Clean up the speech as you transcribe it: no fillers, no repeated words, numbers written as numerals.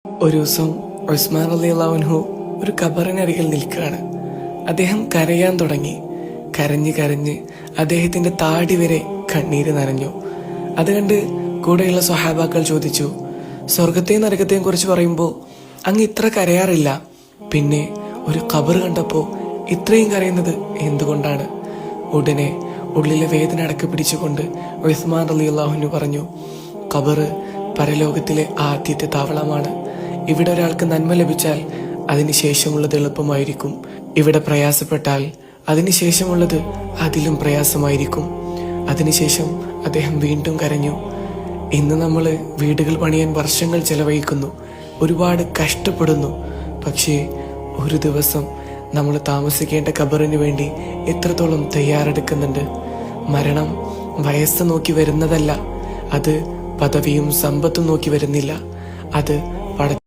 ഒരു ദിവസം ഉസ്മാൻ റളിയല്ലാഹു അൻഹു ഒരു ഖബറിനരികിൽ നിൽക്കുകയാണ്. അദ്ദേഹം കരയാൻ തുടങ്ങി. കരഞ്ഞ് കരഞ്ഞ് അദ്ദേഹത്തിന്റെ താടി വരെ കണ്ണീര് നനഞ്ഞു. അത് കണ്ട് കൂടെയുള്ള സ്വഹാബാക്കൾ ചോദിച്ചു, സ്വർഗത്തെയും നരകത്തെയും കുറിച്ച് പറയുമ്പോൾ അങ്ങ് ഇത്ര കരയാറില്ല, പിന്നെ ഒരു ഖബർ കണ്ടപ്പോൾ ഇത്രയും കരയുന്നത് എന്തുകൊണ്ടാണ്? ഉടനെ ഉള്ളിലെ വേദന അടക്കി പിടിച്ചുകൊണ്ട് ഉസ്മാൻ റളിയല്ലാഹു അൻഹു പറഞ്ഞു, ഖബർ പരലോകത്തിലെ ആദ്യത്തെ താവളമാണ്. ഇവിടെ ഒരാൾക്ക് നന്മ ലഭിച്ചാൽ അതിനുശേഷമുള്ളത് എളുപ്പമായിരിക്കും. ഇവിടെ പ്രയാസപ്പെട്ടാൽ അതിനുശേഷമുള്ളത് അതിലും പ്രയാസമായിരിക്കും. അതിനുശേഷം അദ്ദേഹം വീണ്ടും കരഞ്ഞു. ഇന്ന് നമ്മൾ വീടുകൾ പണിയാൻ വർഷങ്ങൾ ചെലവഴിക്കുന്നു, ഒരുപാട് കഷ്ടപ്പെടുന്നു. പക്ഷേ ഒരു ദിവസം നമ്മൾ താമസിക്കേണ്ട ഖബറിന് വേണ്ടി എത്രത്തോളം തയ്യാറെടുക്കുന്നുണ്ട്. മരണം വയസ്സ് നോക്കി വരുന്നതല്ല, അത് പദവിയും സമ്പത്തും നോക്കി വരുന്നില്ല, അത്